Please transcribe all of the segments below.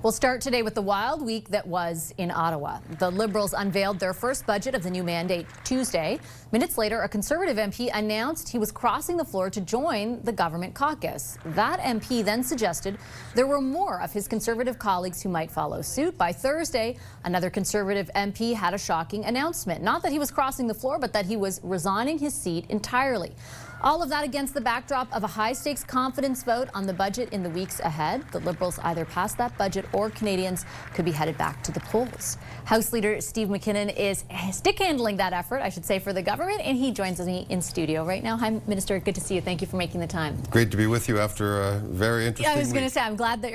We'll start today with the wild week that was in Ottawa. The Liberals unveiled their first budget of the new mandate Tuesday. Minutes later, a Conservative MP announced he was crossing the floor to join the government caucus. That MP then suggested there were more of his Conservative colleagues who might follow suit. By Thursday, another Conservative MP had a shocking announcement. Not that he was crossing the floor, but that he was resigning his seat entirely. All of that against the backdrop of a high-stakes confidence vote on the budget in the weeks ahead. The Liberals either pass that budget or Canadians could be headed back to the polls. House Leader Steven MacKinnon is stick-handling that effort, I should say, for the government, and he joins me in studio right now. Hi, Minister. Good to see you. Thank you for making the time. Great to be with you after a very interesting I was going to week. say, I'm glad that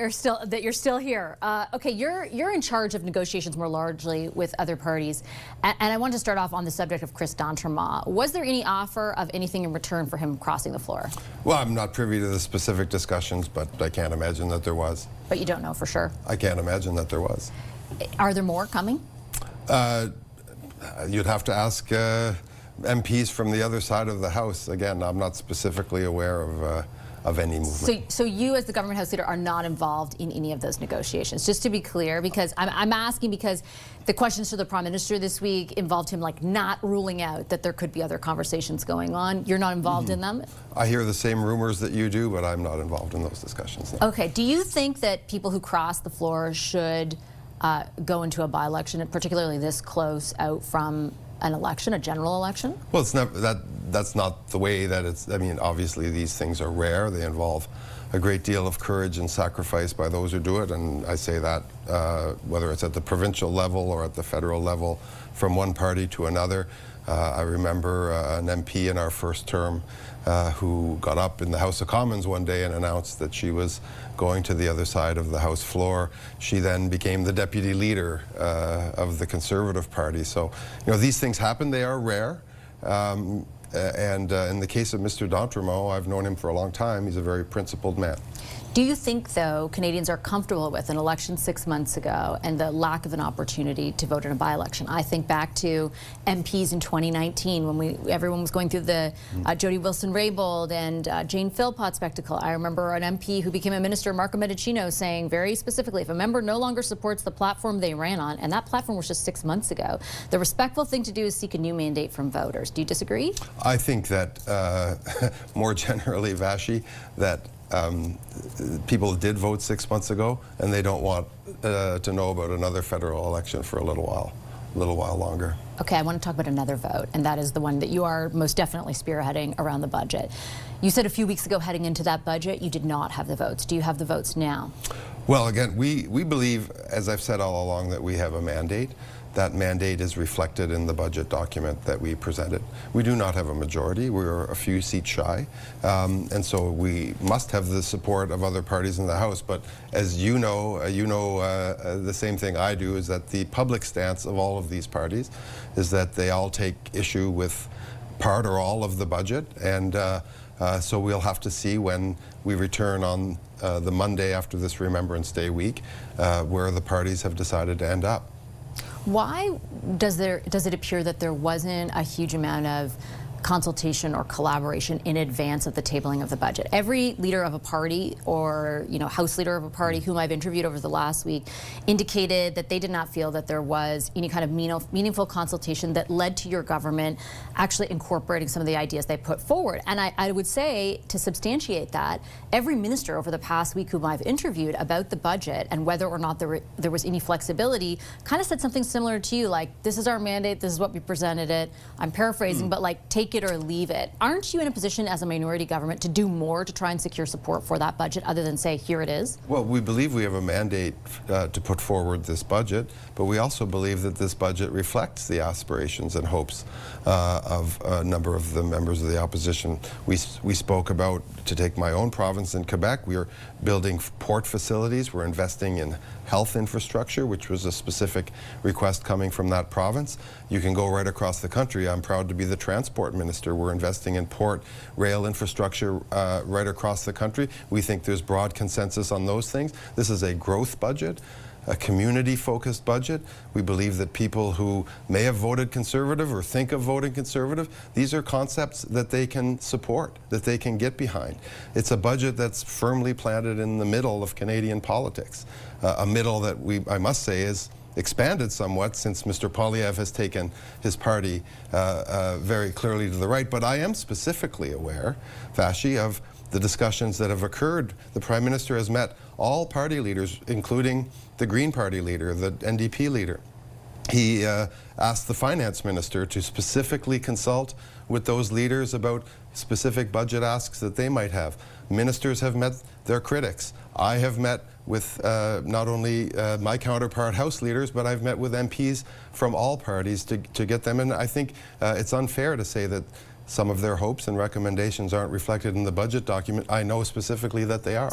you're still here. Okay, you're in charge of negotiations more largely with other parties, and I want to start off on the subject of Chris D'Entremont. Was there any offer of anything in return for him crossing the floor? Well, I'm not privy to the specific discussions, but I can't imagine that there was. But you don't know for sure? I can't imagine that there was. Are there more coming? You'd have to ask MPs from the other side of the House. Again, I'm not specifically aware of any movement. So you as the government House Leader are not involved in any of those negotiations, just to be clear, because I'm asking because the questions to the Prime Minister this week involved him like not ruling out that there could be other conversations going on. You're not involved in them? I hear the same rumors that you do, but I'm not involved in those discussions. No. Okay, do you think that people who cross the floor should go into a by-election, and particularly this close out from an election, a general election? Well, it's never, that's not the way that it's, I mean, obviously these things are rare. They involve a great deal of courage and sacrifice by those who do it, and I say that whether it's at the provincial level or at the federal level, from one party to another. I remember an MP in our first term who got up in the House of Commons one day and announced that she was going to the other side of the House floor. She then became the deputy leader of the Conservative Party. So, you know, these things happen. They are rare. And in the case of Mr. D'Entremont, I've known him for a long time. He's a very principled man. Do you think, though, Canadians are comfortable with an election 6 months ago and the lack of an opportunity to vote in a by-election? I think back to MPs in 2019 when everyone was going through the Jody Wilson-Raybould and Jane Philpott spectacle. I remember an MP who became a minister, Marco Medicino, saying very specifically, if a member no longer supports the platform they ran on, and that platform was just 6 months ago, the respectful thing to do is seek a new mandate from voters. Do you disagree? I think that, more generally, Vashi, that people did vote 6 months ago, and they don't want to know about another federal election for a little while longer. Okay, I want to talk about another vote, and that is the one that you are most definitely spearheading around the budget. You said a few weeks ago heading into that budget you did not have the votes. Do you have the votes now? Well, again, we believe, as I've said all along, that we have a mandate. That mandate is reflected in the budget document that we presented. We do not have a majority. We're a few seats shy. And so we must have the support of other parties in the House. But as you know the same thing I do, is that the public stance of all of these parties is that they all take issue with part or all of the budget. And so we'll have to see when we return on the Monday after this Remembrance Day week where the parties have decided to end up. Why does it appear that there wasn't a huge amount of consultation or collaboration in advance of the tabling of the budget? Every leader of a party or, you know, House Leader of a party whom I've interviewed over the last week indicated that they did not feel that there was any kind of meaningful consultation that led to your government actually incorporating some of the ideas they put forward. And I would say, to substantiate that, every minister over the past week whom I've interviewed about the budget and whether or not there was any flexibility kind of said something similar to you, like, this is our mandate, this is what we presented it. I'm paraphrasing, but like, take it or leave it. Aren't you in a position as a minority government to do more to try and secure support for that budget other than say, here it is? Well, we believe we have a mandate to put forward this budget, but we also believe that this budget reflects the aspirations and hopes of a number of the members of the opposition. We spoke about, to take my own province in Quebec, we are building port facilities, we're investing in health infrastructure, which was a specific request coming from that province. You can go right across the country. I'm proud to be the transport minister. We're investing in port rail infrastructure right across the country. We think there's broad consensus on those things. This is a growth budget. a community-focused budget. We believe that people who may have voted Conservative or think of voting Conservative, these are concepts that they can support, that they can get behind. It's a budget that's firmly planted in the middle of Canadian politics, a middle that I must say, is expanded somewhat since Mr. Poilievre has taken his party very clearly to the right. But I am specifically aware, Vashi, of the discussions that have occurred. The Prime Minister has met all party leaders, including the Green Party leader, the NDP leader. He asked the Finance Minister to specifically consult with those leaders about specific budget asks that they might have. Ministers have met their critics. I have met with not only my counterpart House leaders, but I've met with MPs from all parties to get them. And I think it's unfair to say that some of their hopes and recommendations aren't reflected in the budget document. I know specifically that they are.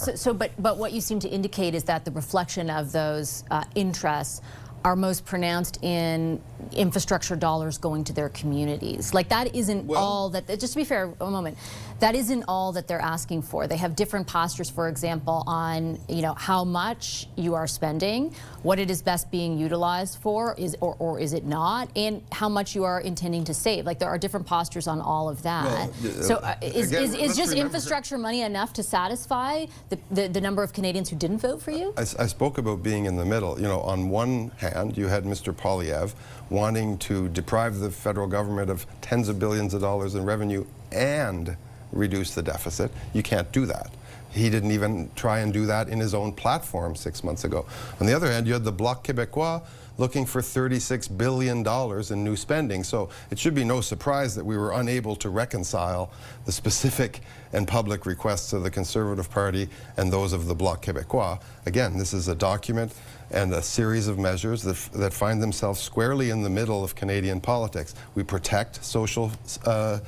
But what you seem to indicate is that the reflection of those interests are most pronounced in infrastructure dollars going to their communities. Like, that isn't all that, just to be fair, a moment, that isn't all that they're asking for. They have different postures, for example, on, you know, how much you are spending, what it is best being utilized for, or is it not, and how much you are intending to save. Like, there are different postures on all of that. Is just infrastructure money enough to satisfy the number of Canadians who didn't vote for you? I spoke about being in the middle. You know, on one hand, you had Mr. Poilievre wanting to deprive the federal government of tens of billions of dollars in revenue and reduce the deficit. You can't do that. He didn't even try and do that in his own platform 6 months ago. On the other hand, you had the Bloc Québécois looking for $36 billion in new spending. So it should be no surprise that we were unable to reconcile the specific and public requests of the Conservative Party and those of the Bloc Québécois. Again, this is a document and a series of measures that find themselves squarely in the middle of Canadian politics. We protect social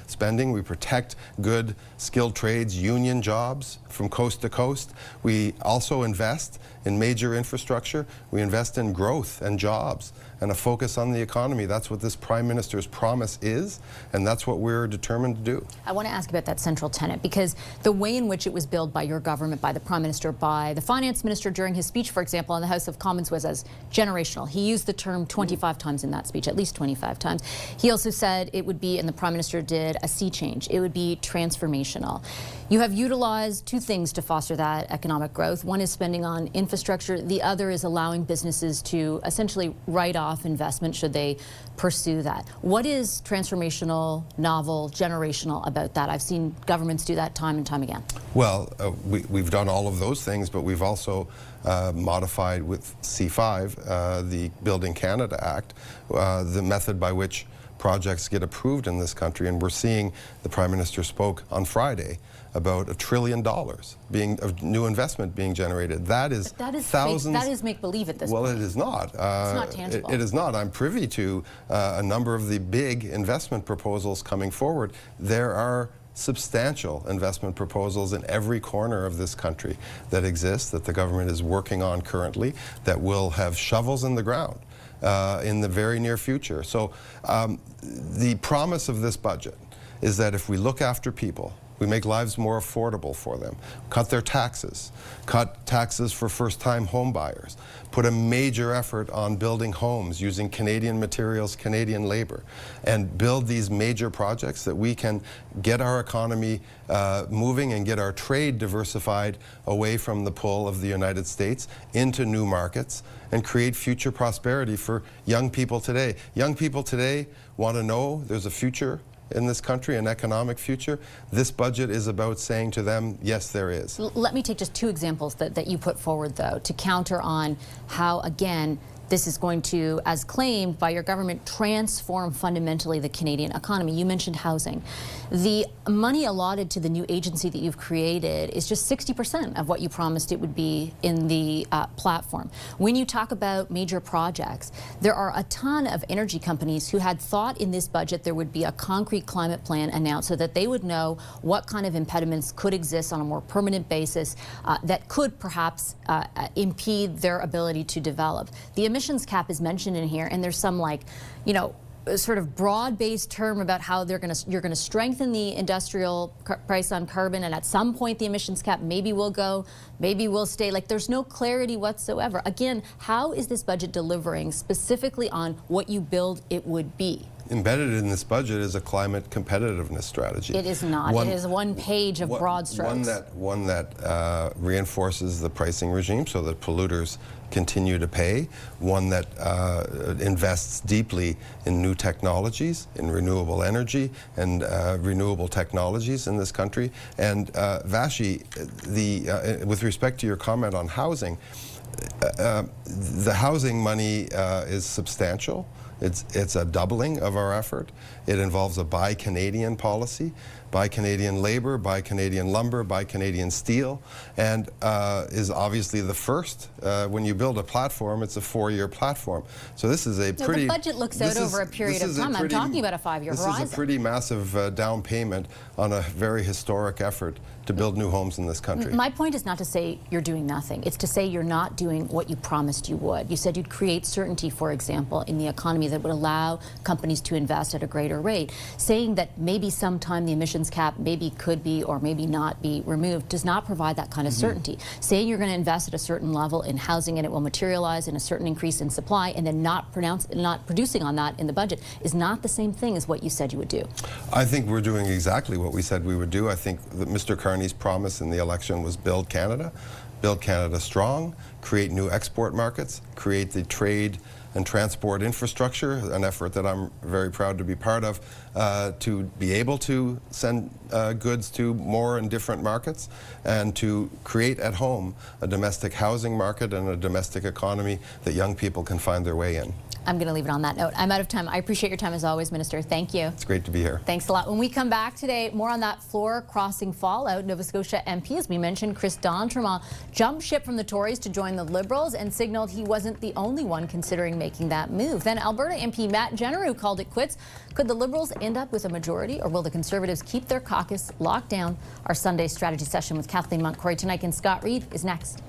spending, we protect good skilled trades, union jobs from coast to coast. We also invest in major infrastructure. We invest in growth and jobs and a focus on the economy. That's what this Prime Minister's promise is, and that's what we're determined to do. I want to ask about that central tenet, because the way in which it was billed by your government, by the Prime Minister, by the Finance Minister during his speech, for example, in the House of Commons, was as generational. He used the term 25 times in that speech, at least 25 times. He also said it would be, and the Prime Minister did, a sea change. It would be transformational. You have utilized two things to foster that economic growth. One is spending on infrastructure. The other is allowing businesses to essentially write off investment should they pursue that. What is transformational, novel, generational about that? I've seen governments do that time and time again. Well, we've done all of those things, but we've also modified with C5, the Building Canada Act, the method by which projects get approved in this country. And we're seeing, the Prime Minister spoke on Friday about $1 trillion of new investment being generated. That is thousands. That is make-believe at this point. Well, it is not. It's not tangible. It is not. I'm privy to a number of the big investment proposals coming forward. There are substantial investment proposals in every corner of this country that exist, that the government is working on currently, that will have shovels in the ground in the very near future. So the promise of this budget is that if we look after people, we make lives more affordable for them, cut their taxes, cut taxes for first-time home buyers, put a major effort on building homes using Canadian materials, Canadian labor, and build these major projects that we can get our economy moving and get our trade diversified away from the pull of the United States into new markets and create future prosperity for young people today. Young people today want to know there's a future in this country, an economic future. This budget is about saying to them, yes, there is. Let me take just two examples that you put forward, though, to counter on how, again, this is going to, as claimed by your government, transform fundamentally the Canadian economy. You mentioned housing. The money allotted to the new agency that you've created is just 60% of what you promised it would be in the platform. When you talk about major projects, there are a ton of energy companies who had thought in this budget there would be a concrete climate plan announced so that they would know what kind of impediments could exist on a more permanent basis that could perhaps impede their ability to develop. The emissions cap is mentioned in here, and there's some, like, you know, sort of broad-based term about how you're going to strengthen the industrial price on carbon, and at some point the emissions cap maybe will go, maybe will stay. Like, there's no clarity whatsoever. Again, how is this budget delivering specifically on what you build it would be? Embedded in this budget is a climate competitiveness strategy. It is not. It is one page of broad strokes. One that reinforces the pricing regime so that polluters continue to pay. One that invests deeply in new technologies, in renewable energy and renewable technologies in this country. And Vashi, with respect to your comment on housing, the housing money is substantial. It's a doubling of our effort. It involves a Buy Canadian policy, Buy Canadian labor, Buy Canadian lumber, Buy Canadian steel, and is obviously the first. When you build a platform, it's a 4-year platform. So this is a pretty... The budget looks out over a period of time. I'm talking about a 5-year horizon. This is a pretty massive down payment on a very historic effort to build new homes in this country. My point is not to say you're doing nothing. It's to say you're not doing what you promised you would. You said you'd create certainty, for example, in the economy that would allow companies to invest at a greater rate. Saying that maybe sometime the emissions cap maybe could be or maybe not be removed does not provide that kind of certainty. Saying you're going to invest at a certain level in housing and it will materialize in a certain increase in supply and then not producing on that in the budget is not the same thing as what you said you would do. I think we're doing exactly what we said we would do. I think that Mr. Carney's promise in the election was build Canada strong, create new export markets, create the trade and transport infrastructure, an effort that I'm very proud to be part of, to be able to send goods to more and different markets, and to create at home a domestic housing market and a domestic economy that young people can find their way in. I'm going to leave it on that note. I'm out of time. I appreciate your time as always, Minister. Thank you. It's great to be here. Thanks a lot. When we come back today, more on that floor crossing fallout. Nova Scotia MP, as we mentioned, Chris D'Entremont jumped ship from the Tories to join the Liberals and signaled he wasn't the only one considering making that move. Then Alberta MP Matt Genereux called it quits. Could the Liberals end up with a majority, or will the Conservatives keep their caucus locked down? Our Sunday strategy session with Kathleen Montgomery tonight and Scott Reid is next.